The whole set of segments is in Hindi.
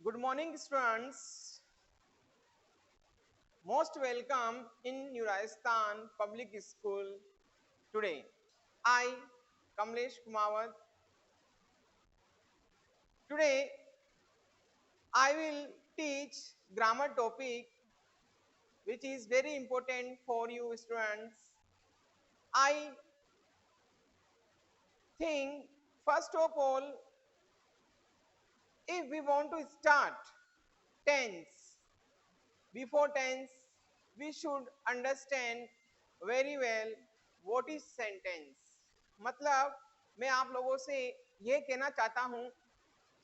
Good morning, students. Most welcome in New Rajasthan Public School today. I, Kamlesh Kumawat. Today, I will teach grammar topic which is very important for you students. I think first of all, if we want to start tense, before tense, we should understand very well what is sentence. मतलब मैं आप लोगों से ये कहना चाहता हूं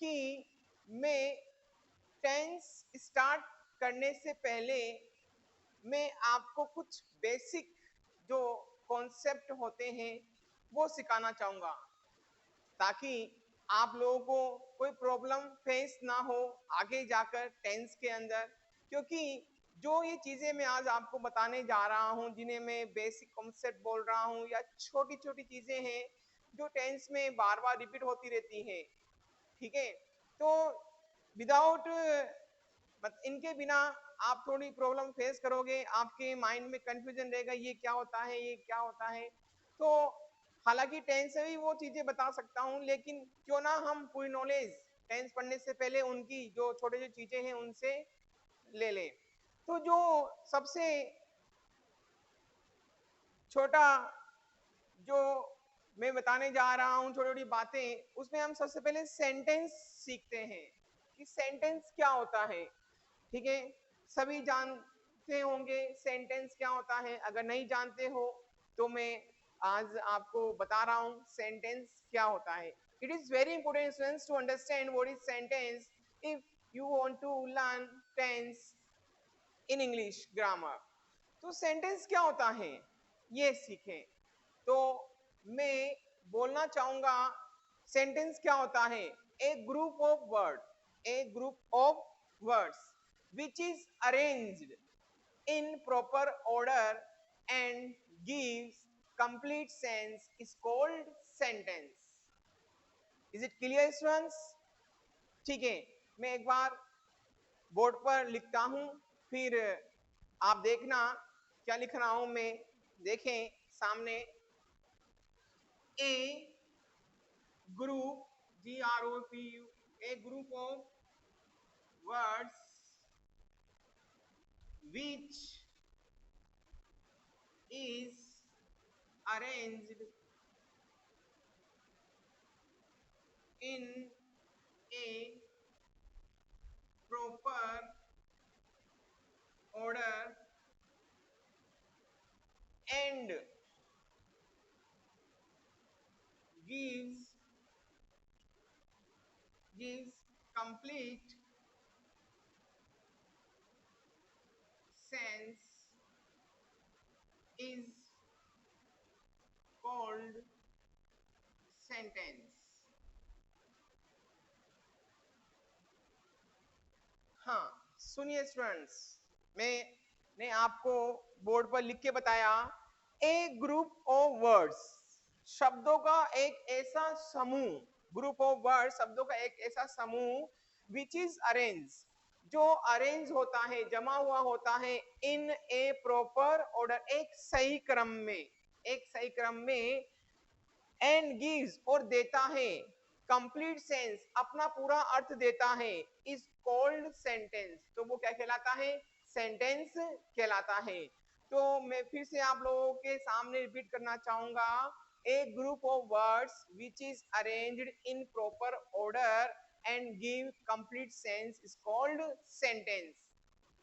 कि मैं टेंस स्टार्ट करने से पहले मैं आपको कुछ बेसिक जो कॉन्सेप्ट होते हैं वो सिखाना चाहूंगा ताकि आप लोगों को कोई प्रॉब्लम फेस ना हो आगे जाकर टेंस के अंदर, क्योंकि जो ये चीजें मैं आज आपको बताने जा रहा हूं जिन्हें मैं बेसिक कॉन्सेप्ट बोल रहा हूं या छोटी छोटी चीजें हैं जो टेंस में बार बार रिपीट होती रहती है, ठीक है। तो विदाउट इनके बिना आप थोड़ी प्रॉब्लम फेस करोगे, आपके माइंड में कंफ्यूजन रहेगा ये क्या होता है ये क्या होता है। तो हालांकि टेंस में भी वो चीजें बता सकता हूं, लेकिन क्यों ना हम पूरी नॉलेज टेंस पढ़ने से पहले उनकी जो छोटे जो चीजें हैं उनसे ले लें। तो जो सबसे छोटा जो मैं बताने जा रहा हूं छोटी छोटी बातें, उसमें हम सबसे पहले सेंटेंस सीखते हैं कि सेंटेंस क्या होता है, ठीक है। सभी जानते होंगे सेंटेंस क्या होता है, अगर नहीं जानते हो तो मैं आज आपको बता रहा हूं सेंटेंस क्या होता है। It is very important students to understand what is sentence if you want to learn tense in English grammar. तो सेंटेंस क्या होता है ये सीखें। तो मैं बोलना चाहूंगा सेंटेंस क्या होता है, a group of word, a group of words which is arranged in proper order and gives complete sense is called sentence. Is it clear students? ठीक है, मैं एक बार बोर्ड पर लिखता हूं, फिर आप देखना क्या लिख रहा हूं मैं। देखें सामने, ए group, GROUP, a group of words which is arranged in a proper order and gives complete sense is called sentence. हाँ सुनिए स्टूडेंट्स, मैंने आपको बोर्ड पर लिख के बताया, ए ग्रुप ऑफ वर्ड्स शब्दों का एक ऐसा समूह, ग्रुप ऑफ वर्ड शब्दों का एक ऐसा समूह विच इज अरेंज, जो अरेंज होता है, जमा हुआ होता है, इन ए प्रॉपर ऑर्डर, एक सही क्रम में, एक सही क्रम में, एंड गिव्स और देता है, कंप्लीट सेंस अपना पूरा अर्थ देता है, इज कॉल्ड सेंटेंस। तो वो क्या कहलाता है, सेंटेंस कहलाता है। तो मैं फिर से आप लोगों के सामने रिपीट करना चाहूंगा, a group of words which is arranged in proper order and give complete sense is called sentence.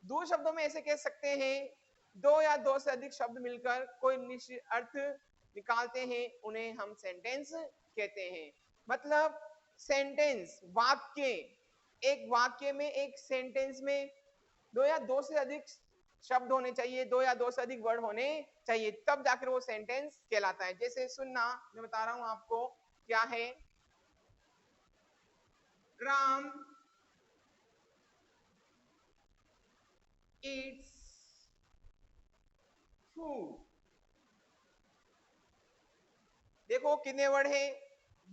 दो शब्दों में ऐसे कह सकते हैं, दो या दो से अधिक शब्द मिलकर कोई निश्चित अर्थ निकालते हैं, उन्हें हम सेंटेंस कहते हैं। मतलब सेंटेंस वाक्य, एक वाक्य में, एक सेंटेंस में दो या दो से अधिक शब्द होने चाहिए, दो या दो से अधिक वर्ड होने चाहिए, तब जाकर वो सेंटेंस कहलाता है। जैसे सुनना, मैं बता रहा हूं आपको क्या है, राम eats food। देखो कितने वर्ड है,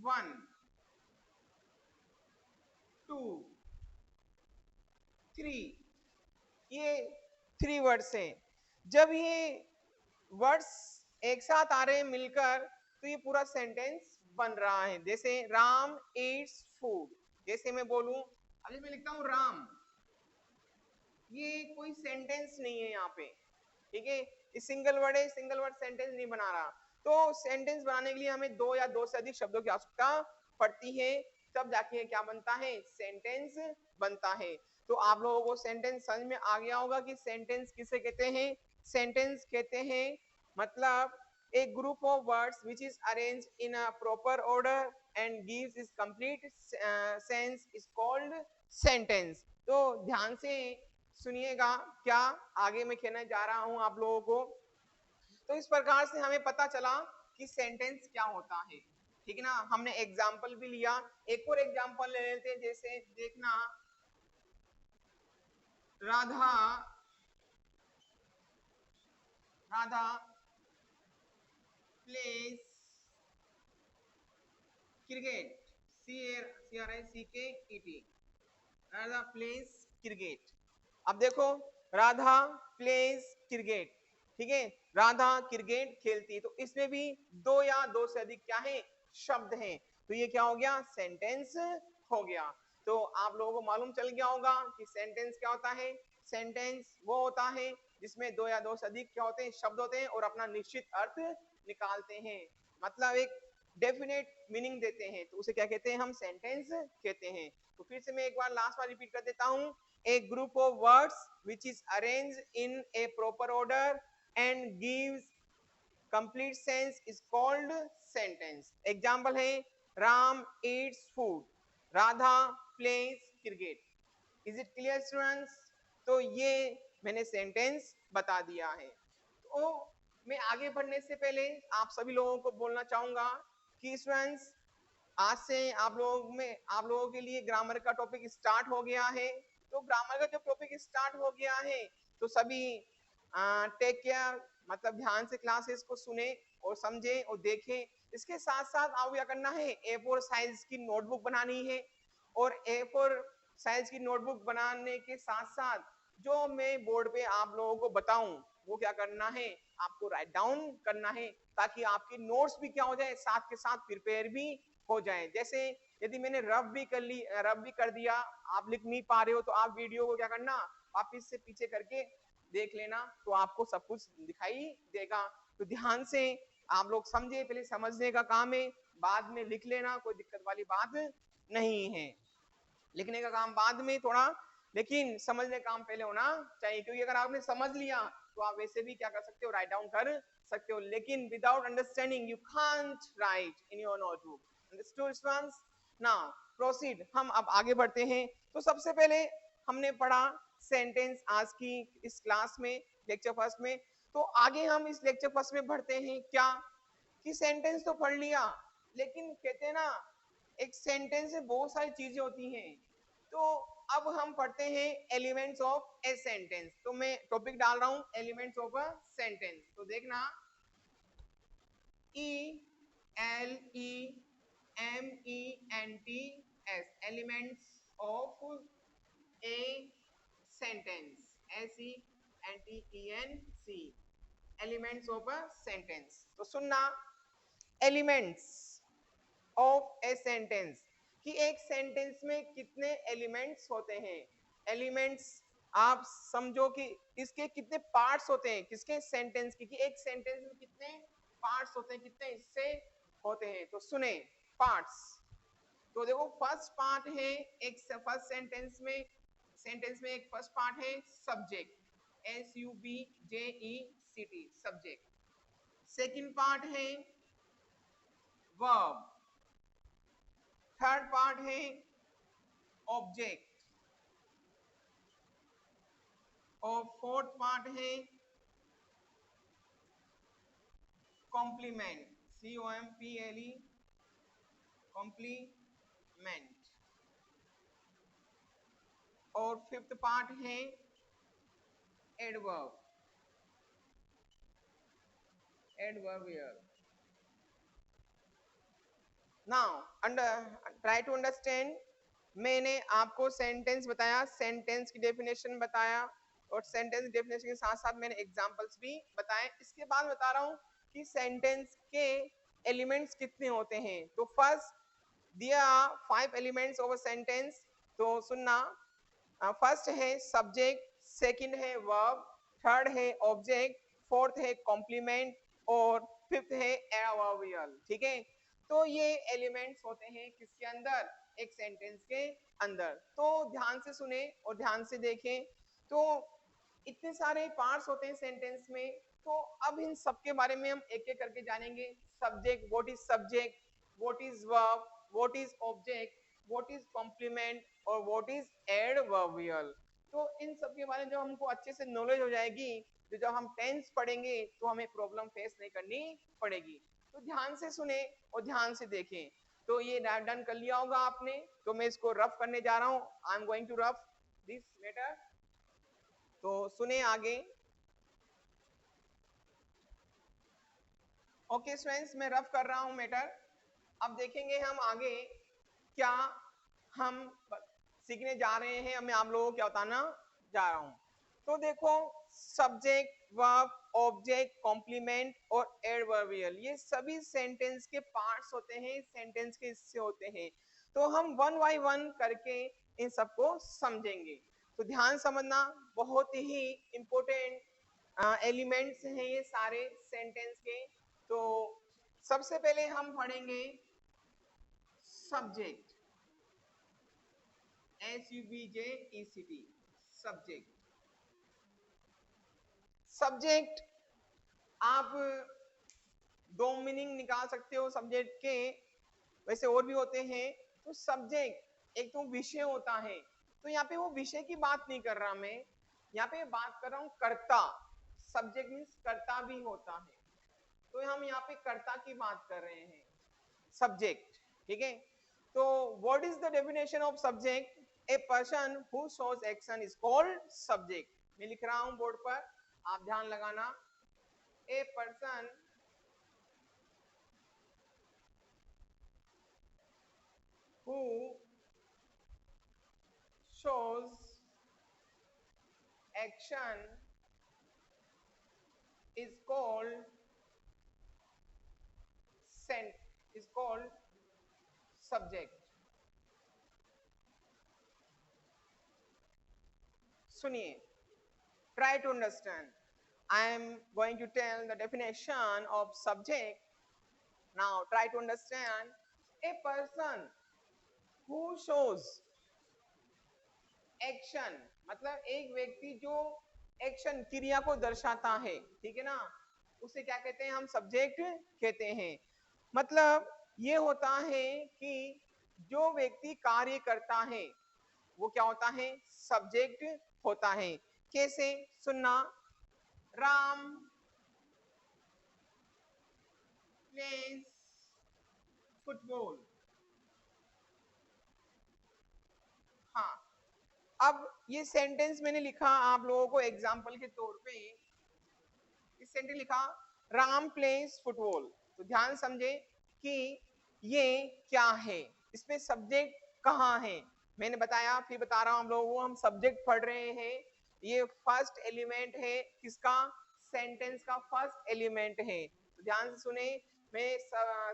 1 2 थ्री, ये थ्री वर्ड्स हैं। जब ये वर्ड्स एक साथ आ रहे हैं मिलकर तो ये पूरा सेंटेंस बन रहा है। जैसे राम ईट्स फूड, जैसे मैं बोलूं, अभी मैं लिखता हूं राम, ये कोई सेंटेंस नहीं है यहाँ पे, ठीक है, ये सिंगल वर्ड है, सिंगल वर्ड सेंटेंस नहीं बना रहा। तो सेंटेंस बनाने के लिए हमें दो या दो से अधिक शब्दों की आवश्यकता पड़ती है, तब जाके क्या बनता है, सेंटेंस बनता है। तो आप लोगों को सेंटेंस समझ में आ गया होगा कि सेंटेंस किसे कहते हैं। सेंटेंस कहते हैं मतलब a group of words which is arranged in a proper order and gives its complete sense is called sentence। तो ध्यान से सुनिएगा क्या आगे मैं कहना जा रहा हूं आप लोगों को। तो इस प्रकार से हमें पता चला कि सेंटेंस क्या होता है, ठीक है ना। हमने एग्जाम्पल भी लिया, एक और एग्जाम्पल ले लेते हैं। जैसे देखना, Radha Radha place cricket, CRICKET, Radha place cricket. अब देखो, राधा प्लेस क्रिकेट, ठीक है, राधा क्रिकेट खेलती है। तो इसमें भी दो या दो से अधिक क्या है, शब्द हैं। तो ये क्या हो गया, सेंटेंस हो गया। तो आप लोगों को मालूम चल गया होगा कि सेंटेंस क्या होता है। सेंटेंस वो होता है जिसमें दो या दो से अधिक क्या होते हैं, शब्द होते हैं और अपना निश्चित अर्थ निकालते हैं, मतलब एक डेफिनेट मीनिंग देते हैं, तो उसे क्या कहते हैं, हम सेंटेंस कहते हैं। तो फिर से मैं एक बार लास्ट बार रिपीट कर देता हूं, a group of words which is arranged in a proper order and gives complete sense is called sentence। Example है, Ram eats food, Radha plays cricket। Is it clear students. तो ये मैंने सेंटेंस बता दिया है। तो मैं आगे बढ़ने से पहले आप सभी लोगों को बोलना चाहूंगा कि स्टूडेंट्स आज से आप लोगों के लिए ग्रामर का टॉपिक स्टार्ट हो गया है। तो ग्रामर का जब टॉपिक स्टार्ट हो गया है तो सभी टेक केयर, मतलब ध्यान से क्लासेस को सुने और समझे और देखें। इसके साथ साथ आपको क्या करना है, A4 साइज की नोटबुक बनानी है और A4 साइज की नोटबुक बनाने के साथ साथ जो मैं बोर्ड पे आप लोगों को बताऊं वो क्या करना है, आपको राइट डाउन करना है, ताकि आपके नोट्स भी क्या हो जाए, साथ के साथ प्रिपेयर भी हो जाए। जैसे यदि मैंने रब भी कर दिया, आप लिख नहीं पा रहे हो, तो आप वीडियो को क्या करना, वापिस से पीछे करके देख लेना, तो आपको सब कुछ दिखाई देगा। तो ध्यान से आप लोग समझे, पहले समझने का काम है, बाद में लिख लेना, कोई दिक्कत वाली बात नहीं है। लिखने का काम बाद में थोड़ा, लेकिन समझने का काम पहले होना चाहिए, क्योंकि अगर आपने समझ लिया तो आप वैसे भी क्या कर सकते हो, राइट डाउन कर सकते हो, लेकिन without understanding you can't right in your notebook. Understood students? Now proceed, हम अब आगे बढ़ते हैं। तो सबसे पहले हमने पढ़ा सेंटेंस आज की इस क्लास में, लेक्चर फर्स्ट में। तो आगे हम इस लेक्चर फर्स्ट में बढ़ते हैं क्या, कि सेंटेंस तो पढ़ लिया, लेकिन कहते हैं ना एक सेंटेंस में बहुत सारी चीजें होती हैं। तो अब हम पढ़ते हैं एलिमेंट्स ऑफ ए सेंटेंस। तो मैं टॉपिक डाल रहा हूं एलिमेंट्स ऑफ अ सेंटेंस। तो देखना, ELEMENTS, elements of a sentence, SENTENC, elements of a sentence. तो सुनना, एलिमेंट्स ऑफ ए सेंटेंस, कि एक सेंटेंस में कितने एलिमेंट्स होते हैं। एलिमेंट्स आप समझो कि इसके कितने पार्ट्स होते हैं, किसके, सेंटेंस की, कि एक सेंटेंस में कितने पार्ट्स होते हैं, कितने हिस्से होते हैं। तो सुने पार्ट्स। तो देखो फर्स्ट पार्ट है, एक फर्स्ट सेंटेंस में एक फर्स्ट पार्ट है subject, SUBJECT, subject. Second part है वर्ब, थर्ड पार्ट है ऑब्जेक्ट, और फोर्थ पार्ट है कॉम्प्लीमेंट, COMPLE, कॉम्प्लीमेंट, और फिफ्थ पार्ट है adverb, adverbial. Now try to understand मैंने आपको सेंटेंस बताया, सेंटेंस की डेफिनेशन बताया, और सेंटेंस डेफिनेशन के साथ साथ मैंने एग्जांपल्स भी बताए। इसके बाद बता रहा हूं कि सेंटेंस के एलिमेंट्स कितने होते हैं। तो फर्स्ट दिया 5 एलिमेंट्स ऑफ अ सेंटेंस, तो सुनना। फर्स्ट है सब्जेक्ट, सेकंड है वर्ब, थर्ड है ऑब्जेक्ट, फोर्थ है कॉम्प्लीमेंट, और फिफ्थ है एडवर्बियल। ठीक है, तो ये एलिमेंट्स होते हैं किसके अंदर, एक सेंटेंस के अंदर। तो ध्यान से सुने और ध्यान से देखें। तो इतने सारे पार्ट्स होते हैं सेंटेंस में, तो अब इन सब के बारे में हम एक एक करके जानेंगे। Subject, what is subject, what is verb, what is object, what is complement, और व्हाट इज एडवर्बियल। तो इन सब के बारे में जब हमको अच्छे से नॉलेज हो जाएगी, तो जब हम टेंस पढ़ेंगे तो हमें प्रॉब्लम फेस नहीं करनी पड़ेगी। तो ध्यान से सुने और ध्यान से देखें। तो ये डन कर लिया होगा आपने, तो मैं इसको रफ करने जा रहा हूं। I am going to rough this matter. तो सुने आगे। ओके स्टूडेंट्स, मैं रफ कर रहा हूं मैटर। अब देखेंगे हम आगे क्या हम सीखने जा रहे हैं, मैं आप लोगों को क्या बताना जा रहा हूं। तो देखो, सब्जेक्ट, वर्ब, ऑब्जेक्ट, कॉम्प्लीमेंट और एडवर्बियल, ये सभी सेंटेंस के पार्ट्स होते हैं, सेंटेंस के हिस्से होते हैं। तो हम वन बाय वन करके इन सबको समझेंगे। तो ध्यान समझना, बहुत ही इंपॉर्टेंट एलिमेंट्स हैं ये सारे सेंटेंस के। तो सबसे पहले हम पढ़ेंगे सब्जेक्ट, SUBJECT, सब्जेक्ट। सब्जेक्ट आप दो मीनिंग निकाल सकते हो सब्जेक्ट के, वैसे और भी होते हैं। तो सब्जेक्ट एक तो विषय होता है, तो यहाँ पे वो विषय की बात नहीं कर रहा मैं, यहाँ पे बात कर रहा हूँ कर्ता। सब्जेक्ट मीन्स कर्ता भी होता है, तो हम यहाँ पे कर्ता की बात कर रहे हैं, सब्जेक्ट। ठीक है, तो what is the definition of subject? A person who shows action is called subject. मैं लिख रहा हूं बोर्ड पर, आप ध्यान लगाना। A person who shows action is called sent is called subject. सुनिए, try to understand. I am going to tell the definition of subject. Now try to understand. A person who shows action, मतलब एक व्यक्ति जो एक्शन, क्रिया को दर्शाता है, ठीक है ना, उसे क्या कहते हैं, हम सब्जेक्ट कहते हैं। मतलब ये होता है कि जो व्यक्ति कार्य करता है वो क्या होता है, सब्जेक्ट होता है। कैसे, सुनना। Ram plays football. हाँ, अब ये सेंटेंस मैंने लिखा आप लोगों को एग्जाम्पल के तौर पे, इस सेंटेंस लिखा राम प्लेज फुटबॉल। तो ध्यान समझे कि ये क्या है, इसमें सब्जेक्ट कहाँ है। मैंने बताया, फिर बता रहा हूं, हम लोगों को हम सब्जेक्ट पढ़ रहे हैं। ये फर्स्ट एलिमेंट है किसका, सेंटेंस का फर्स्ट एलिमेंट है। तो ध्यान से सुने, मैं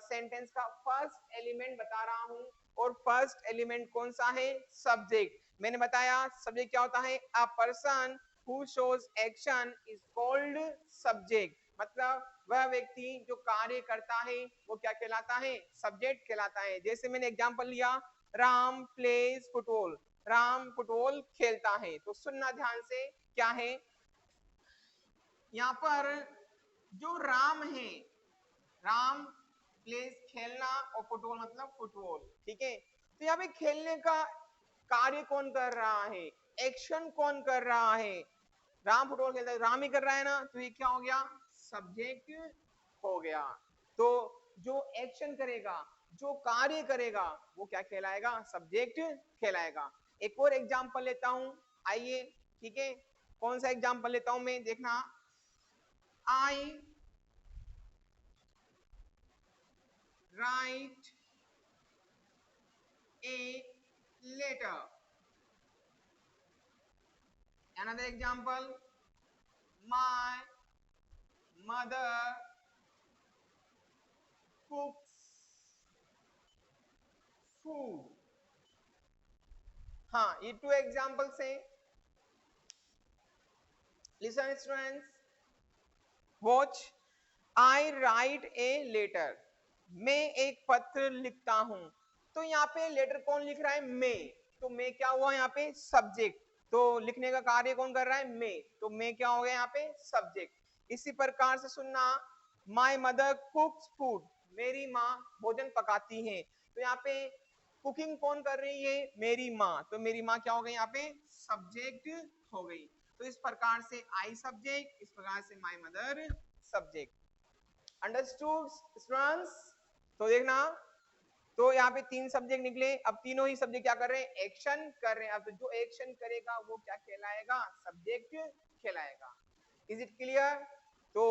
सेंटेंस का फर्स्ट एलिमेंट बता रहा हूं, और फर्स्ट एलिमेंट कौन सा है, सब्जेक्ट। मैंने बताया सब्जेक्ट क्या होता है, a person who shows action is called subject। मतलब वह व्यक्ति जो कार्य करता है वो क्या कहलाता है, सब्जेक्ट कहलाता है। जैसे मैंने एग्जांपल लिया, Ram plays football, Ram football खेलता है। तो सुनना ध्यान से, क्या है यहाँ पर, जो राम है, राम प्लेज खेलना, और फुटबॉल मतलब फुटबॉल। ठीक है, तो यहाँ पे खेलने का कार्य कौन कर रहा है, एक्शन कौन कर रहा है, राम फुटबॉल खेलता है, राम ही कर रहा है ना, तो ये क्या हो गया, सब्जेक्ट हो गया। तो जो एक्शन करेगा, जो कार्य करेगा, वो क्या कहलाएगा, सब्जेक्ट कहलाएगा। एक और एग्जांपल लेता हूं, आइए। ठीक है, कौन सा एग्जांपल लेता हूं मैं, देखना। I write a later. Another example, my mother cooks food. हाँ, ये टू एग्जाम्पल्स हैं. Listen students, watch. I write a letter. मैं एक पत्र लिखता हूं. तो यहाँ पे लेटर कौन लिख रहा है? मैं. तो मैं क्या हुआ यहाँ पे? सब्जेक्ट. तो लिखने का कार्य कौन कर रहा है? मैं. तो मैं क्या हो गया यहाँ पे? सब्जेक्ट. इसी प्रकार से सुनना, माई मदर कुक्स फूड. मेरी माँ भोजन पकाती है. तो यहाँ पे कुकिंग कौन कर रही है? मेरी माँ. तो मेरी माँ क्या हो गई यहाँ पे? सब्जेक्ट हो गई. तो इस प्रकार से आई सब्जेक्ट, इस प्रकार से my mother subject. Understood students? तो देखना, तो यहाँ पे तीन सब्जेक्ट निकले. अब तीनों ही सब्जेक्ट क्या कर रहे हैं? एक्शन कर रहे हैं. अब तो जो एक्शन करेगा वो क्या कहलाएगा? सब्जेक्ट कहलाएगा. Is it clear? तो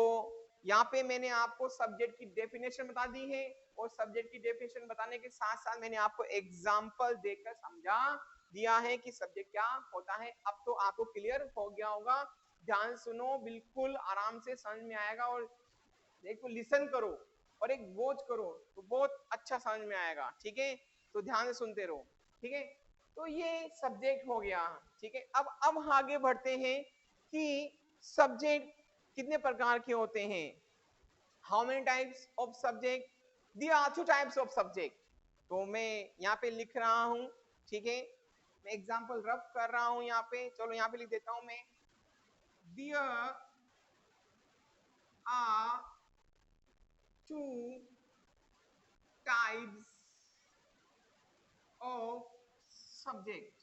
यहाँ पे मैंने आपको सब्जेक्ट की डेफिनेशन बता दी है, और सब्जेक्ट की डेफिनेशन बताने के साथ साथ मैंने आपको एग्जाम्पल देकर समझा दिया है कि सब्जेक्ट क्या होता है. अब तो आपको क्लियर हो गया होगा. ध्यान सुनो, बिल्कुल आराम से समझ में आएगा. और देखो, लिसन करो और एक वॉच करो तो बहुत अच्छा समझ में आएगा. ठीक है, तो ध्यान से सुनते रहो. ठीक है, तो ये सब्जेक्ट हो गया. ठीक है, अब आगे बढ़ते हैं कि सब्जेक्ट कितने प्रकार के होते हैं. How many types of subject? There are two types of subject. तो मैं यहाँ पे लिख रहा हूं. ठीक है, मैं एग्जांपल रफ कर रहा हूं यहाँ पे. चलो यहाँ पे लिख देता हूं मैं. There are two types of subject.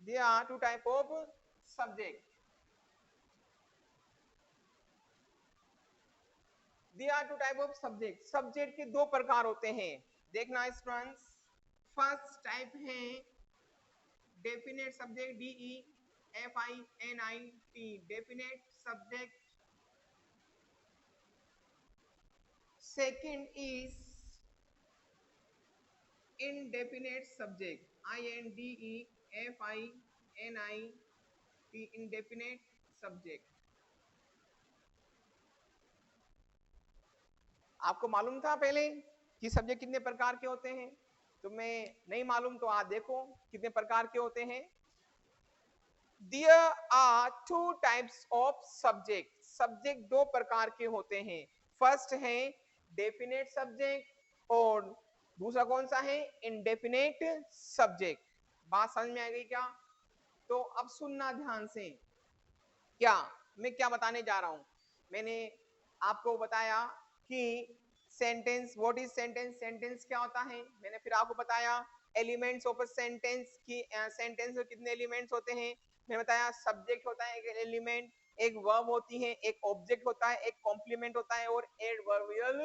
There are two types of subject. There are two types of subject. Subject के दो प्रकार होते हैं. देखना स्टूडेंट्स, फर्स्ट टाइप है definite subject, DEFINIT, definite subject. Second is indefinite subject, INDEFINIT, indefinite subject. आपको मालूम था पहले कि सब्जेक्ट कितने प्रकार के होते हैं? तो मैं नहीं मालूम तो आप देखो कितने प्रकार के होते हैं. There are two types of subject. Subject दो प्रकार के होते हैं. फर्स्ट है डेफिनेट सब्जेक्ट और दूसरा कौन सा है? Indefinite subject. बात समझ में आ गई क्या? तो अब सुनना ध्यान से. क्या मैं क्या बताने जा रहा हूं? मैंने आपको बताया कि sentence, what is sentence? Sentence क्या होता है? मैंने फिर आपको बताया एलिमेंट्स ऑफ अ सेंटेंस की. सेंटेंस में कितने एलिमेंट्स होते हैं? मैंने बताया सब्जेक्ट होता है एक एलिमेंट, एक वर्ब होती है, एक ऑब्जेक्ट होता है, एक कॉम्प्लीमेंट होता है और एडवर्बियल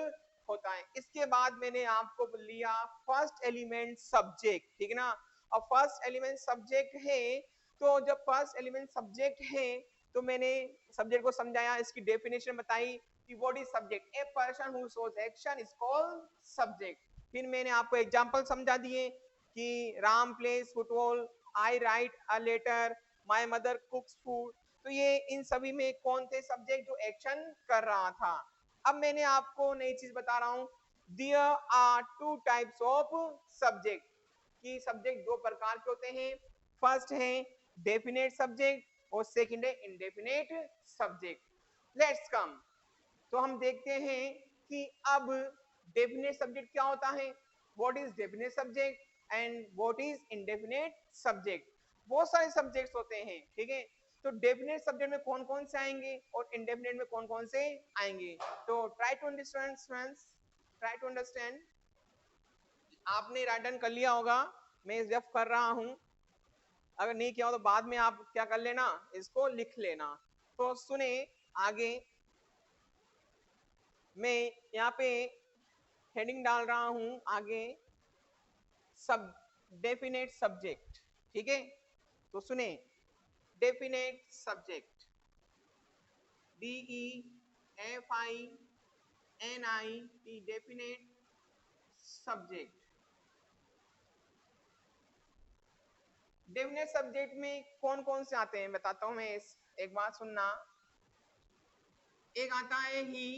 होता है. इसके बाद मैंने आपको लिया फर्स्ट एलिमेंट सब्जेक्ट. ठीक है ना? और फर्स्ट एलिमेंट सब्जेक्ट है. तो जब फर्स्ट एलिमेंट सब्जेक्ट है तो मैंने सब्जेक्ट को समझाया, इसकी डेफिनेशन बताई कि what is subject. A person who shows action is called subject. फिर मैंने आपको एग्जांपल समझा दिए कि Ram plays football, I write a letter, my mother cooks food. तो ये इन सभी में कौन थे सब्जेक्ट जो एक्शन कर रहा था. अब मैंने आपको नई चीज बता रहा हूं. There are two types of subject. कि सब्जेक्ट दो प्रकार के होते हैं. फर्स्ट है डेफिनेट सब्जेक्ट और सेकंड है इंडेफिनेट सब्जेक्ट. Let's come. तो हम देखते हैं कि अब डेफिनेट सब्जेक्ट क्या होता है, what is definite subject and what is indefinite subject. बहुत सारे सब्जेक्ट्स होते हैं. ठीक है, तो डेफिनेट सब्जेक्ट में कौन कौन से आएंगे और इंडेफिनेट में कौन कौन से आएंगे. तो try to understand students, try to understand. आपने राइट डाउन कर लिया होगा, मैं रेफ कर रहा हूं. अगर नहीं किया हो तो बाद में आप क्या कर लेना, इसको लिख लेना. तो सुने आगे. मैं यहाँ पे हेडिंग डाल रहा हूं आगे, सब डेफिनेट सब्जेक्ट. ठीक है, तो सुने definite subject, DEFINIT NIT definite subject. Definite subject में कौन कौन से आते हैं बताता हूं मैं, एक बात सुनना। एक आता है ही,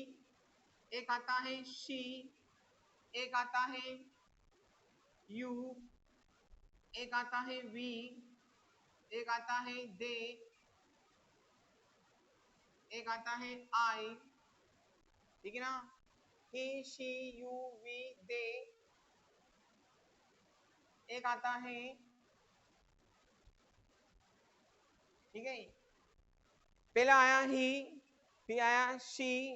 एक आता है शी, एक आता है यू, एक आता है वी, एक आता है दे, एक आता है आई, ठीक है ना। ही शी यू वी दे, एक आता है, ठीक है। पहला आया ही, फिर आया शी,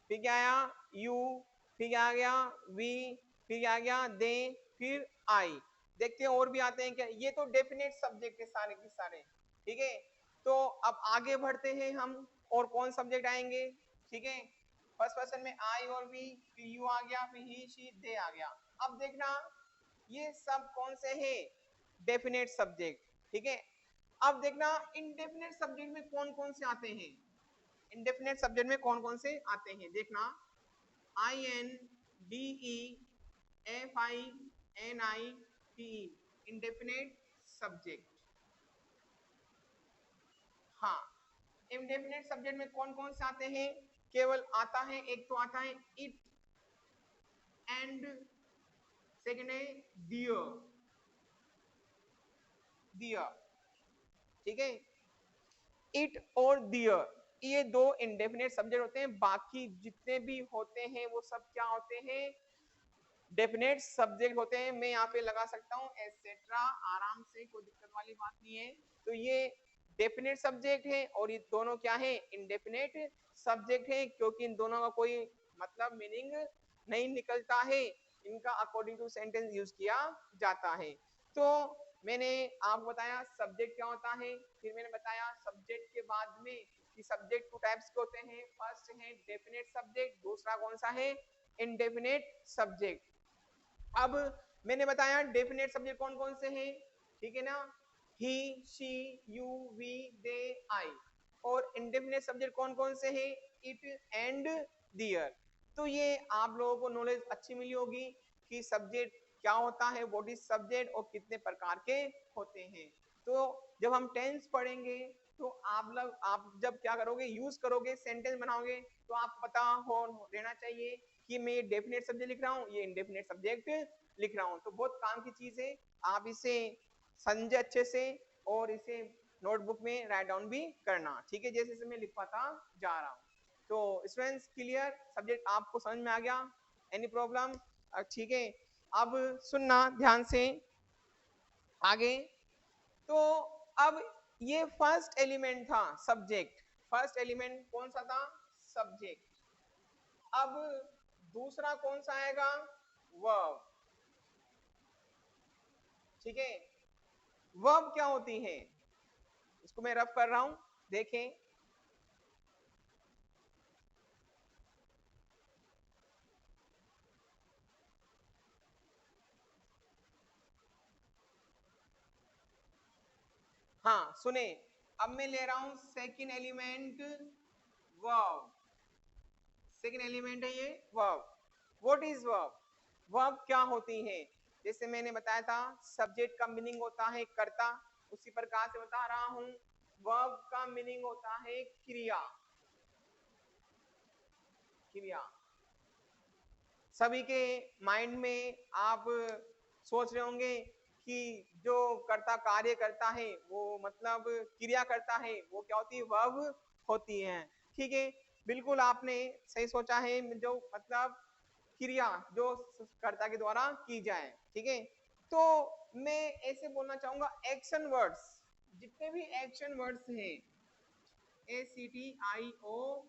फिर क्या आया यू, फिर क्या आ गया वी, फिर क्या आ गया दे, फिर आई। देखते हैं और भी आते हैं क्या। ये तो डेफिनेट सब्जेक्ट है सारे के सारे, ठीक है। तो अब आगे बढ़ते हैं हम, और कौन सब्जेक्ट आएंगे, ठीक है। फर्स्ट पर्सन में आई और वी, फिर यू आ गया, फिर ही शी दे आ गया। अब देखना ये सब कौन से हैं, डेफिनेट सब्जेक्ट, ठीक है। अब देखना इंडेफिनेट सब्जेक्ट में कौन कौन से आते हैं, इंडेफिनेट सब्जेक्ट में कौन कौन से आते हैं देखना। INDEFINITE, indefinite subject. हाँ, इंडेफिनेट सब्जेक्ट में कौन कौन से आते हैं, केवल आता है एक तो आता है इट एंड सेकेंड है डियर, डियर, ठीक है। इट और दियर, ये दो इंडेफिनेट सब्जेक्ट होते हैं। बाकी जितने भी होते हैं वो सब क्या होते हैं, डेफिनेट सब्जेक्ट होते हैं। मैं यहाँ पे लगा सकता हूँ एटसेट्रा, आराम से, कोई दिक्कत वाली बात नहीं है। तो ये डेफिनेट सब्जेक्ट है और ये दोनों क्या है, इंडेफिनेट सब्जेक्ट है, क्योंकि इन दोनों का कोई मतलब मीनिंग नहीं निकलता है, इनका अकॉर्डिंग टू सेंटेंस यूज किया जाता है। तो मैंने आपको बताया सब्जेक्ट क्या होता है, फिर मैंने बताया सब्जेक्ट के बाद में कि सब्जेक्ट टू टाइप्स के होते हैं। फर्स्ट है डेफिनेट सब्जेक्ट, दूसरा कौन सा है, इंडेफिनेट सब्जेक्ट। अब मैंने बताया डेफिनेट सब्जेक्ट कौन कौन से हैं, ठीक है ना, ही शी यू वी दे आई। और इंडेफिनेट सब्जेक्ट कौन कौन से हैं, इट एंड दियर। तो ये आप लोगों को नॉलेज अच्छी मिली होगी कि सब्जेक्ट क्या होता है, व्हाट इज सब्जेक्ट, और कितने प्रकार के होते हैं। तो जब हम टेंस पढ़ेंगे तो आप जब क्या करोगे, यूज करोगे, सेंटेंस बनाओगे, तो आपको पता हो रहना चाहिए कि मैं ये डेफिनेट सब्जेक्ट लिख रहा हूँ, ये इंडेफिनेट सब्जेक्ट लिख रहा हूँ। तो बहुत काम की चीज है, आप इसे समझे अच्छे से और इसे नोटबुक में राइट डाउन भी करना, ठीक है, जैसे जैसे मैं लिखवाता जा रहा हूँ। तो स्टूडेंट्स क्लियर, सब्जेक्ट आपको समझ में आ गया, एनी प्रॉब्लम, ठीक है। अब सुनना ध्यान से आगे। तो अब ये फर्स्ट एलिमेंट था सब्जेक्ट, फर्स्ट एलिमेंट कौन सा था, सब्जेक्ट। अब दूसरा कौन सा आएगा, वर्ब, ठीक है। वर्ब क्या होती है, इसको मैं रफ कर रहा हूं, देखें। हाँ सुने, अब मैं ले रहा हूं second element verb, second element है ये verb. What is verb, verb क्या होती है, जैसे मैंने बताया था सब्जेक्ट का मीनिंग होता है कर्ता, उसी प्रकार से बता रहा हूं वर्ब का मीनिंग होता है क्रिया, क्रिया। सभी के माइंड में आप सोच रहे होंगे कि जो कर्ता कार्य करता है वो मतलब क्रिया करता है, वो क्या होती है, वर्ब होती है, ठीक है। बिल्कुल आपने सही सोचा है, जो मतलब क्रिया जो कर्ता के द्वारा की जाए, ठीक है। तो मैं ऐसे बोलना चाहूंगा एक्शन वर्ड्स, जितने भी एक्शन वर्ड्स हैं, ACTION,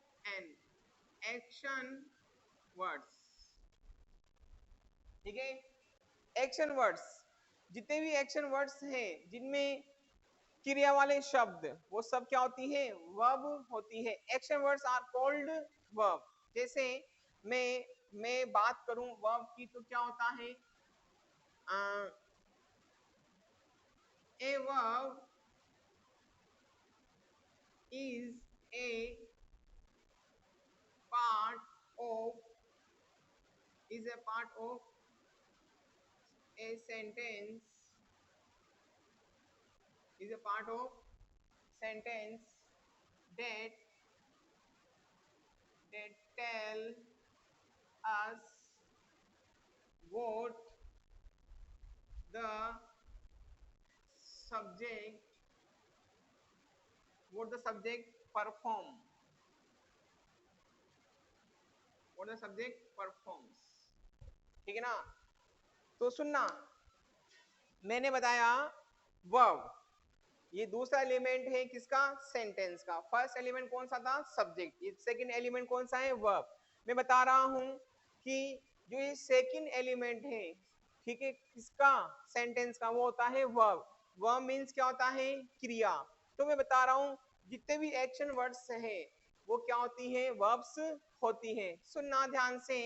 एक्शन वर्ड्स, ठीक है। एक्शन वर्ड्स, जितने भी एक्शन वर्ड्स हैं जिनमें क्रिया वाले शब्द, वो सब क्या होती है, वर्ब होती है। Action words are called verb. जैसे मैं बात करूं वर्ब की तो क्या होता है, a verb is a part of is a part of a sentence, is a part of sentence that tell us what the subject perform, what the subject performs. ठीक है ना? तो सुनना, मैंने बताया वर्ब, ये दूसरा एलिमेंट है किसका? सेंटेंस का। फर्स्ट एलिमेंट कौन सा था? सब्जेक्ट। ये सेकंड एलिमेंट कौन सा है? वर्ब। मैं बता रहा हूं कि जो ये सेकंड एलिमेंट है, ठीक है, किसका? सेंटेंस का, वो होता है वर्ब। वर्ब मींस क्या होता है? क्रिया। तो मैं बता रहा हूं जितने भी एक्शन वर्ड्स है वो क्या होती है? वर्ब्स होती है। सुनना ध्यान से,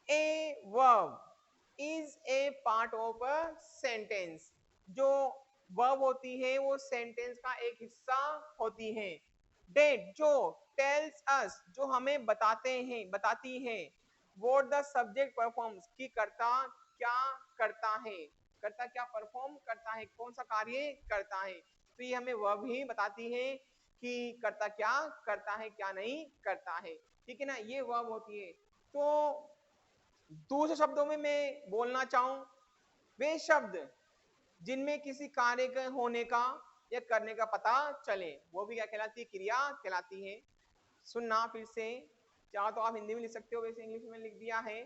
a verb is a part of a sentence. जो वर्ब होती है वो सेंटेंस का एक हिस्सा होती है। डेट जो टेल्स अस, जो हमें बताते हैं, बताती है, व्हाट द सब्जेक्ट परफॉर्म्स, की करता क्या करता है, करता क्या परफॉर्म करता है, कौन सा कार्य करता है। तो ये हमें वर्ब ही बताती है कि करता क्या करता है, क्या नहीं करता है। ठीक है ना? ये वर्ब होती है। तो दूसरे शब्दों में मैं बोलना चाहूं, वे शब्द जिनमें किसी कार्य के होने का या करने का पता चले, वो भी क्या कहलाती है? क्रिया कहलाती है। सुनना फिर से, चाहो तो आप हिंदी में लिख सकते हो, वैसे इंग्लिश में लिख दिया है।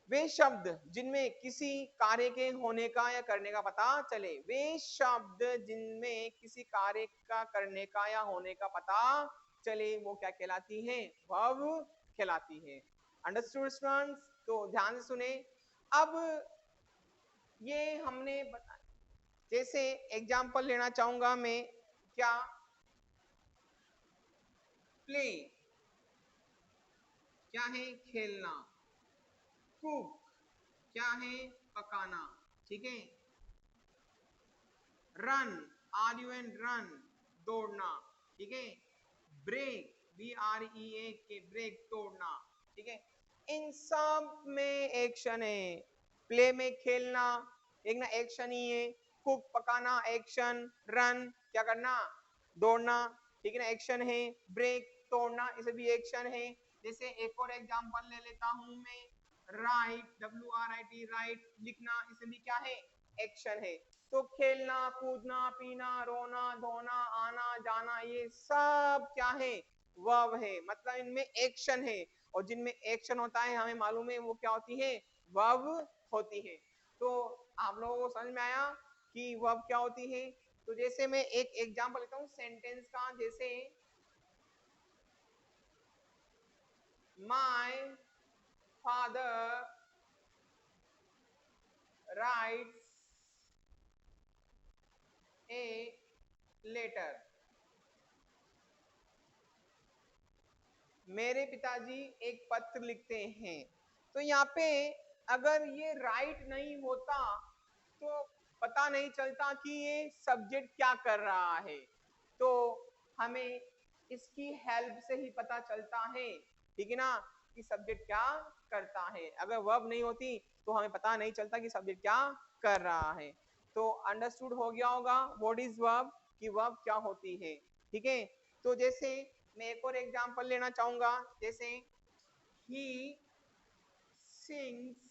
वे शब्द जिनमें किसी कार्य के होने का या करने का पता चले, वे शब्द जिनमें किसी कार्य का करने का या होने का पता चले, वो क्या कहलाती है? वर्ब कहलाती है। Understood students? तो ध्यान से सुने। अब ये हमने जैसे एग्जांपल लेना चाहूंगा मैं, क्या? प्ले क्या है? खेलना। कुक क्या है? पकाना। ठीक है। Run, R U N run, दौड़ना। ठीक है। ब्रेक, BREA के, ब्रेक, तोड़ना। ठीक है। इन सब में एक्शन है। प्ले में खेलना एक ना एक्शन ही है, कुक पकाना एक्शन, रन क्या करना? दौड़ना। ठीक है ना? एक्शन है। ब्रेक तोड़ना, इसे भी एक्शन है। जैसे एक और एग्जांपल ले लेता हूं मैं, राइट, WRIT, राइट, लिखना, इसे भी क्या है? एक्शन है। तो खेलना, कूदना, पीना, रोना, धोना, आना जाना, ये सब क्या है? वर्ब है। मतलब इनमें एक्शन है, और जिनमें एक्शन होता है हमें मालूम है वो क्या होती है? वर्ब होती है। तो आप लोगों को समझ में आया कि वर्ब क्या होती है? तो जैसे मैं एक एग्जांपल लेता हूं सेंटेंस का, जैसे my father writes a letter, मेरे पिताजी एक पत्र लिखते हैं। तो यहाँ पे अगर ये राइट नहीं होता तो पता नहीं चलता कि ये सब्जेक्ट क्या कर रहा है। तो हमें इसकी हेल्प से ही पता चलता है, ठीक है ना, कि सब्जेक्ट क्या करता है। अगर वर्ब नहीं होती तो हमें पता नहीं चलता कि सब्जेक्ट क्या कर रहा है। तो अंडरस्टूड हो गया होगा व्हाट इज वर्ब, कि वर्ब क्या होती है। ठीक है। तो जैसे मैं एक और एग्जांपल लेना चाहूंगा, जैसे ही सिंग्स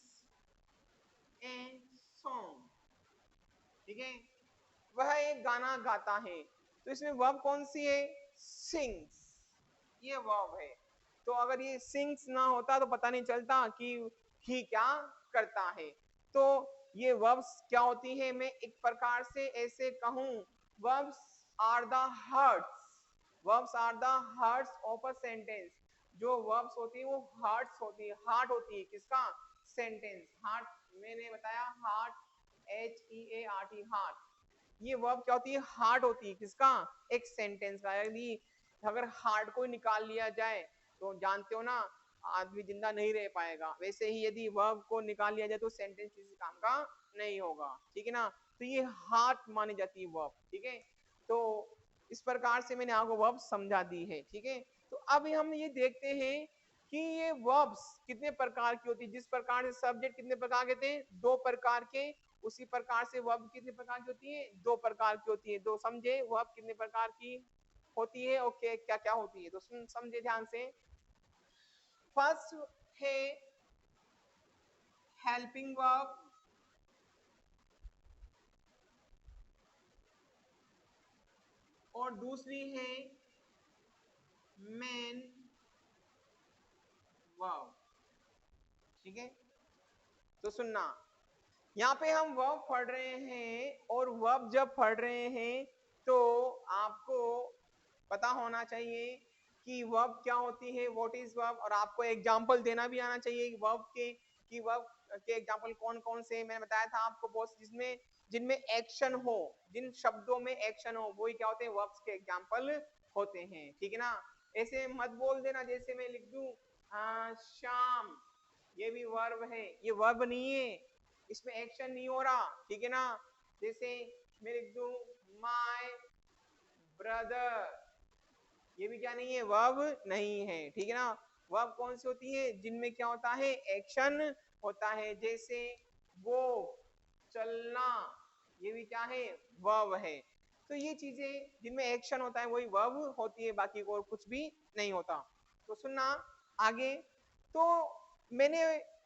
ए सॉन्ग। ठीक है। वह एक गाना गाता है। तो इसमें वर्ब कौन सी है? सिंग्स, ये वर्ब है। तो अगर ये सिंग्स ना होता तो पता नहीं चलता कि ही क्या करता है। तो ये वर्ब्स क्या होती है? मैं एक प्रकार से ऐसे कहूं, verbs are the hearts, verbs are the hearts of a sentence. जो वर्ब्स होती है वो हार्ट्स होती है, हार्ट होती है किसका? सेंटेंस। हार्ट मैंने बताया, हार्ट, HEART, हार्ट। ये वर्ब क्या होती है? हार्ट होती है किसका? एक सेंटेंस का। यदि अगर हार्ट को निकाल लिया जाए तो जानते हो ना, आदमी जिंदा नहीं रह पाएगा। वैसे ही यदि वर्ब को निकाल लिया जाए तो सेंटेंस किसी काम का नहीं होगा। ठीक है ना? तो ये हार्ट मानी जाती है वर्ब। ठीक है। तो इस प्रकार से मैंने आपको वर्ब समझा दी है। ठीक है। तो अब हम ये देखते हैं कि ये वर्ब्स कितने प्रकार की होती है, जिस प्रकार से सब्जेक्ट कितने प्रकार के थे, 2 प्रकार के, उसी प्रकार से वर्ब कितने प्रकार की होती है, 2 प्रकार की होती है। दो समझे वर्ब कितने प्रकार की होती है, ओके क्या क्या होती है, तो समझे ध्यान से। फर्स्ट है हेल्पिंग वर्ब, और दूसरी है मेन वर्ब। ठीक है, तो सुनना, यहाँ पे हम वर्ब पढ़ रहे हैं, और वर्ब जब पढ़ रहे हैं तो आपको पता होना चाहिए कि वर्ब क्या होती है, व्हाट इज वर्ब, और आपको एग्जांपल देना भी आना चाहिए वर्ब के, कि वर्ब के एग्जांपल कौन कौन से, मैंने बताया था आपको बहुत, जिसमें जिनमें एक्शन हो, जिन शब्दों में एक्शन हो, वही क्या होते हैं, वर्ब्स के एग्जांपल होते हैं। ठीक है ना, ऐसे मत बोल देना जैसे मैं लिख दूं शाम, ये भी वर्ब है, ये वर्ब नहीं है, इसमें एक्शन नहीं हो रहा। ठीक है ना, जैसे मैं लिख दूं माय ब्रदर, ये भी क्या नहीं है, वर्ब नहीं है। ठीक है ना, वर्ब कौन सी होती है, जिनमें क्या होता है, एक्शन होता है, जैसे वो, चलना, ये भी क्या है, वर्ब है। तो ये चीजें जिनमें एक्शन होता है वही वर्ब होती है, बाकी को और कुछ भी नहीं होता। तो सुनना आगे, तो मैंने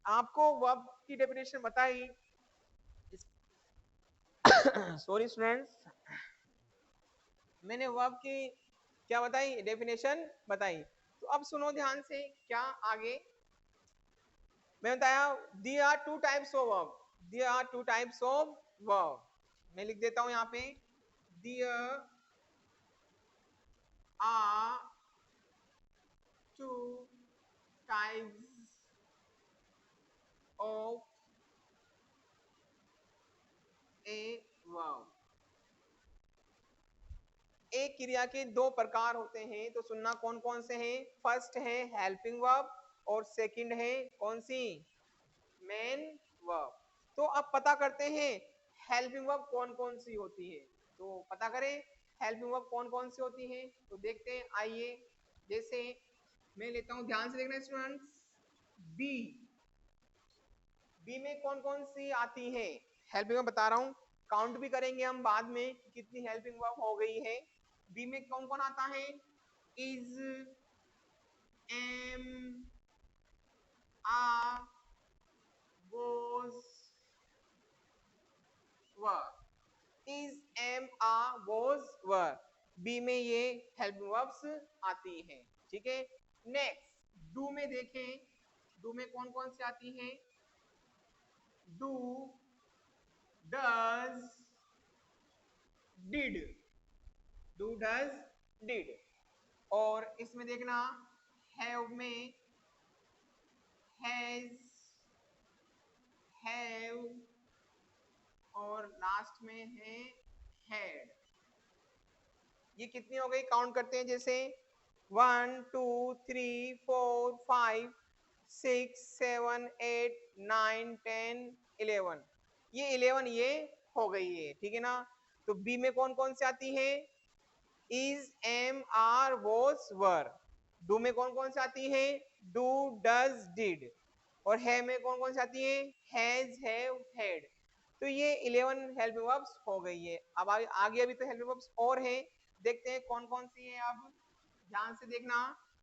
आपको वर्ब की डेफिनेशन बताई, सॉरी स्टूडेंट्स, मैंने वर्ब की क्या बताई, डेफिनेशन बताई। तो अब सुनो ध्यान से, क्या आगे मैं बताया, there are two types of verb, there are two types of verb, मैं लिख देता हूं यहाँ पे, there are two types of a verb, एक क्रिया के 2 प्रकार होते हैं, तो सुनना कौन कौन से हैं। फर्स्ट है हेल्पिंग वर्ब, और सेकंड है कौन सी, मेन वर्ब। तो अब पता करते हैं हेल्पिंग वर्ब कौन कौन सी होती है, तो पता करें हेल्पिंग वर्ब कौन कौन सी होती है, तो देखते हैं आइए। जैसे मैं लेता हूं, ध्यान से देखना स्टूडेंट्स, बी, बी में कौन कौन सी आती है हेल्पिंग वर्ब, बता रहा हूं, काउंट भी करेंगे हम बाद में कितनी हेल्पिंग वर्ब हो गई है। बी में कौन कौन आता है, is, am, are, was, were, is, am, are, was, were, be में ये हेल्पिंग वर्ब्स आती हैं। ठीक है, नेक्स्ट डू में देखें, डू में कौन कौन सी आती हैं, do, does, did, do does did, और इसमें देखना हैव में हैज, हैव, और लास्ट में है हैड। ये कितनी हो गई, काउंट करते हैं, जैसे 1 2 3 4 5 6 7 8 9 10 11, ये 11 ये हो गई है। ठीक है ना, तो बी में कौन कौन से आती है, is, am, are, was, were. Do में कौन कौन से आती है, डू, डज, डिड, और है में कौन कौन सी आती है, हैज, हैव, हैड। तो ये 11 हेल्पिंग वर्ब्स हो गई है। अब आगे अभी तो हेल्पिंग वर्ब्स और हैं, देखते हैं कौन कौन सी है। अब ध्यान से देखना,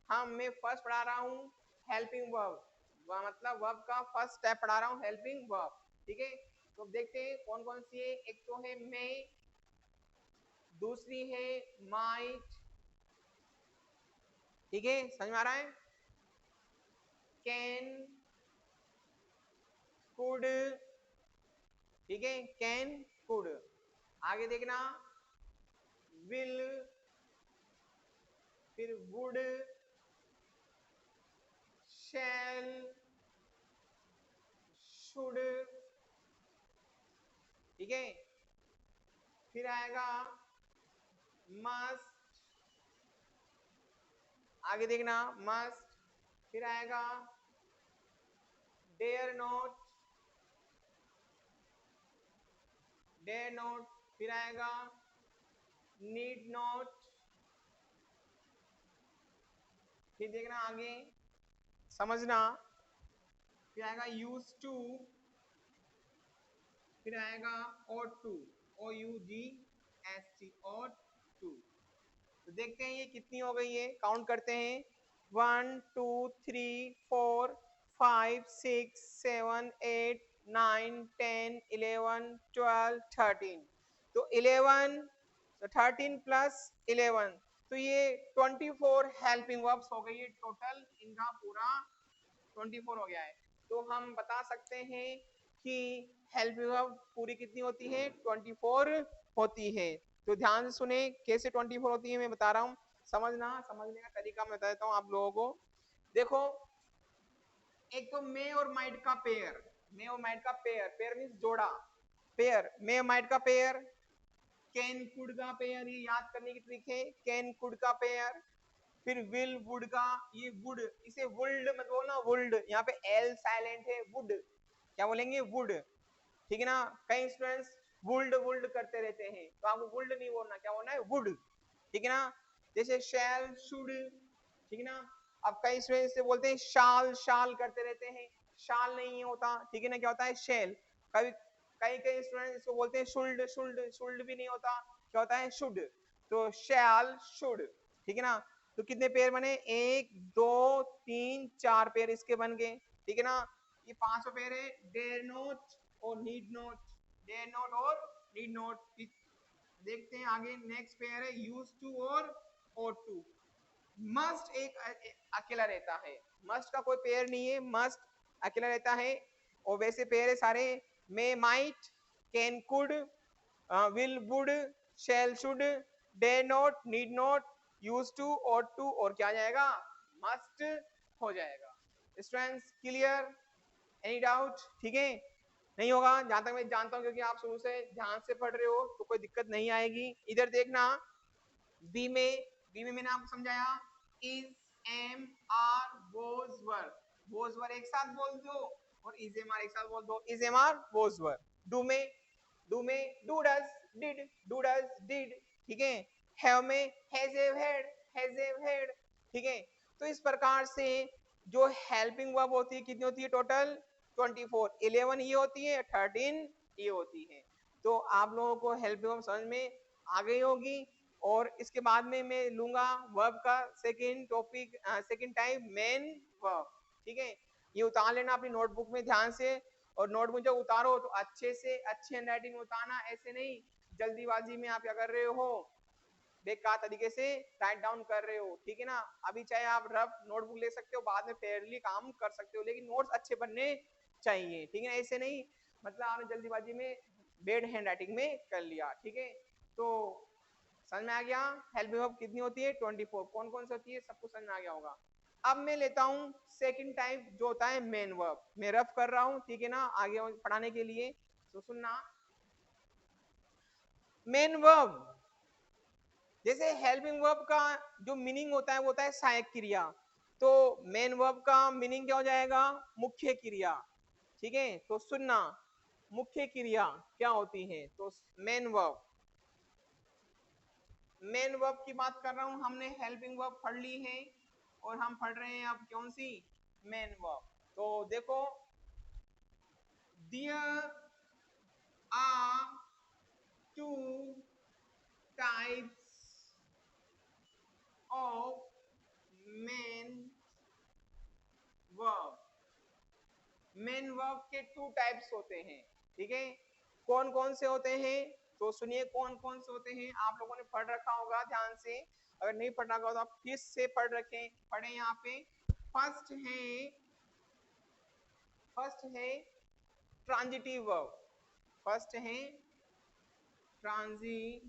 हम मैं फर्स्ट पढ़ा रहा हूँ हेल्पिंग वर्ब, मतलब वर्ब का फर्स्ट स्टेप पढ़ा रहा हूँ, हेल्पिंग वर्ब। ठीक है, तो देखते हैं कौन कौन सी है। एक तो है मे, दूसरी है माइट, ठीक है समझ में आ रहा है, कैन, कुड, ठीक है कैन, कुड। आगे देखना विल, फिर वुड, शैल, शुड, ठीक है, फिर आएगा मस्ट, आगे देखना मस्ट, फिर आएगा डेयर नॉट, डेयर नॉट, फिर आएगा नीड नॉट, फिर देखना आगे समझना, फिर आएगा यूज टू, फिर आएगा ought to, OUGST, ought to। तो देखते हैं ये कितनी हो गई है, काउंट करते हैं। 1 2 3 4 5 6 7 8 9 10 11 12 13। तो 11, तो 13 प्लस 11, तो ये 24 हेल्पिंग वर्ब्स हो गई है टोटल, इनका पूरा 24 हो गया है। तो हम बता सकते हैं कि हेल्पिंग वर्ब पूरी कितनी होती है, 24 होती है। तो ध्यान से सुने कैसे 24 होती है, मैं बता रहा हूँ, समझने का तरीका मैं बता देता हूँ आप लोगों को। देखो, एक तो मे और माइट का पेयर, मे और माइट का पेयर, पेयर मीन्स जोड़ा, पेयर, मे और माइट का पेयर, कैन कुड का पेयर, ये याद करने की ट्रिक है, कैन कुड का पेयर, फिर विल वुड का, ये वुड, इसे वुल्ड मत बोलना, वुल्ड, यहाँ पे एल साइलेंट है, वुड, क्या बोलेंगे, वुड, ठीक है ना। कई स्टूडेंट्स वुल्ड वुल्ड करते रहते हैं, तो आपको वुल्ड नहीं बोलना, क्या बोलना है, वुड, ठीक है ना। जैसे शैल, शुड, ठीक है ना। अब कई स्टूडेंट्स से बोलते हैं शाल, शाल करते रहते हैं, शाल नहीं होता, ठीक है ना, क्या होता है, शेल। कभी कई कई स्टूडेंट्स इसको बोलते हैं शुल्ड, शुल्ड, शुल्ड भी नहीं होता, क्या होता है, शुड। तो शैल, शुड, ठीक है ना। तो कितने पेयर बने, 1 2 3 4 पेयर इसके बन गए, ठीक है ना। ये 5 पेयर है, डेयर नोट और नीड नोट, डेयर नोट और नीड नोट। देखते हैं आगे, नेक्स्ट पेयर है यूज टू और ought to। मस्ट एक अकेला रहता है, मस्ट का कोई पेयर नहीं है, मस्ट अकेला रहता है। और वैसे पेयर है सारे, may might, can could, will would, shall should, dare not, need not, use to, ought to, और क्या जाएगा, मस्ट हो जाएगा। स्टूडेंट्स क्लियर, एनी डाउट, ठीक है, नहीं होगा जहां तक मैं जानता हूं, क्योंकि आप शुरू से ध्यान से पढ़ रहे हो तो कोई दिक्कत नहीं आएगी। इधर देखना, बी में मैंने आपको समझाया, इज, एम, आर, वोज वर एक साथ बोल दो, और इज एम आर एक साथ बोल दो, is am are was were. Do में do does did, do does did, ठीक है। हैव में हैज हैव हेड, ठीक है। तो इस प्रकार से जो हेल्पिंग वर्ब होती है कितनी होती है टोटल, 24, 11 ये होती है, 13 ये होती है। तो आप लोगों को हेल्पिंग वर्ब समझ में आ गई होगी। और इसके बाद में मैं लूंगा वर्ब का second topic, second type main verb, ठीक है। ये उतार लेना अपनी नोटबुक में ध्यान से, और नोटबुक जब उतारो तो अच्छे से अच्छी हैंडराइटिंग में उतारना, ऐसे नहीं जल्दीबाजी में आप क्या कर रहे हो, बेकार तरीके से राइट डाउन कर रहे हो, ठीक है ना। अभी चाहे आप रफ नोटबुक ले सकते हो, बाद में फेयरली काम कर सकते हो, लेकिन नोट्स अच्छे बनने चाहिए, ठीक है, ऐसे नहीं मतलब आपने जल्दीबाजी में बेड हैंड राइटिंग में कर लिया, ठीक है। तो समझ में आ गया, हेल्पिंग वर्ब कितनी होती है, 24, कौन कौन सी होती है, सबको समझ में आ गया होगा। अब मैं लेता हूं सेकंड टाइप जो होता है मेन वर्ब, मैं रफ कर रहा हूं, ठीक है ना, आगे पढ़ाने के लिए, तो सुनना। मेन वर्ब, जैसे हेल्पिंग वर्ब का जो मीनिंग होता है वो होता है सहायक क्रिया, तो मेन वर्ब का मीनिंग क्या हो जाएगा, मुख्य क्रिया, ठीक है। तो सुनना, मुख्य क्रिया क्या होती है, तो मेन वर्ब की बात कर रहा हूं, हमने हेल्पिंग वर्ब पढ़ ली है, और हम पढ़ रहे हैं अब कौन सी, मेन वर्ब। तो देखो, there are two types of main verb, main verb के 2 टाइप्स होते हैं, ठीक है। कौन कौन से होते हैं, तो सुनिए कौन कौन से होते हैं, आप लोगों ने पढ़ रखा होगा ध्यान से, अगर नहीं पढ़ा होगा तो आप फिर से पढ़ रखें, पढ़े यहाँ पे। फर्स्ट है ट्रांजिटिव वर्ब, फर्स्ट है ट्रांजिटिव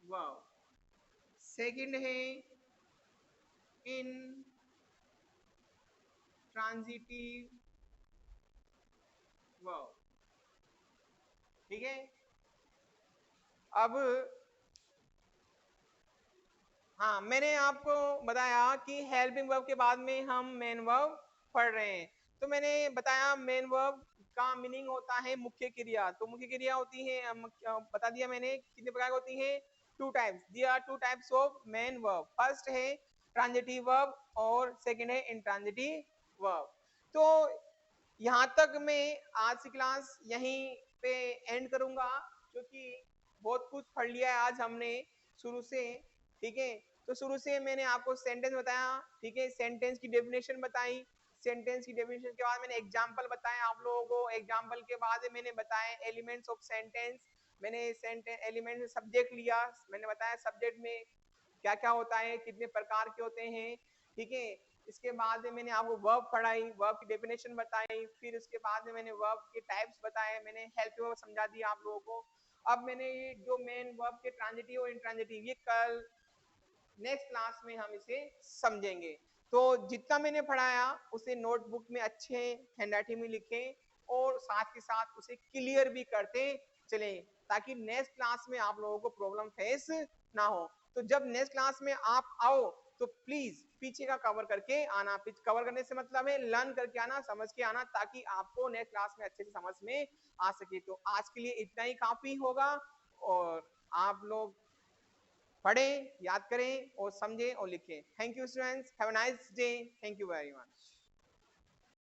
वर्ब, सेकंड है इन ट्रांजिटिव वर्ब, ठीक है। अब हाँ, मैंने आपको बताया कि हेल्पिंग वर्ब के बाद में हम मेन वर्ब पढ़ रहे हैं, तो मैंने बताया मेन वर्ब का मीनिंग होता है मुख्य क्रिया, तो मुख्य क्रिया होती है, बता दिया मैंने कितने प्रकार की होती है, 2 types, there are 2 types of main verb. First है ट्रांजिटिव वर्ब और सेकंड है इंट्रांजिटिव वर्ब। तो यहाँ तक मैं आज की क्लास यहीं पे एंड करूंगा, क्योंकि बहुत कुछ पढ़ लिया है आज हमने शुरू से, ठीक है। तो शुरू से मैंने आपको सेंटेंस बताया, ठीक है, सेंटेंस की डेफिनेशन बताई, सेंटेंस की डेफिनेशन के बाद मैंने एग्जांपल बताए आप लोगों को, एग्जांपल के बाद मैंने बताए एलिमेंट्स ऑफ सेंटेंस, मैंने सेंटेंस एलिमेंट सब्जेक्ट लिया, मैंने बताया सब्जेक्ट में क्या क्या होता है, कितने प्रकार के होते हैं, ठीक है। इसके बाद में मैंने आपको वर्ब पढ़ाई, वर्ब की डेफिनेशन बताई, फिर उसके बाद में मैंने वर्ब के टाइप्स बताए, मैंने हेल्प वर्ब समझा दिया आप लोगों को। अब मैंने ये जो मेन वर्ब के ट्रांजिटिव और इंट्रांजिटिव, ये कल नेक्स्ट क्लास में हम इसे समझेंगे। तो जितना मैंने पढ़ाया उसे नोटबुक में अच्छे हैंडराइटिंग में लिखें और साथ ही साथ उसे क्लियर भी करते चलें, ताकि नेक्स्ट क्लास में आप लोगों को प्रॉब्लम फेस ना हो। तो जब नेक्स्ट क्लास में आप आओ तो प्लीज पीछे का कवर करके आना। कवर करने से मतलब है लर्न करके आना, समझ के आना, ताकि आपको नेक्स्ट क्लास में अच्छे से समझ में आ सके। तो आज के लिए इतना ही काफी होगा, और आप लोग पढ़ें, याद करें और समझें और लिखें। Thank you students, have a nice day, thank you very much.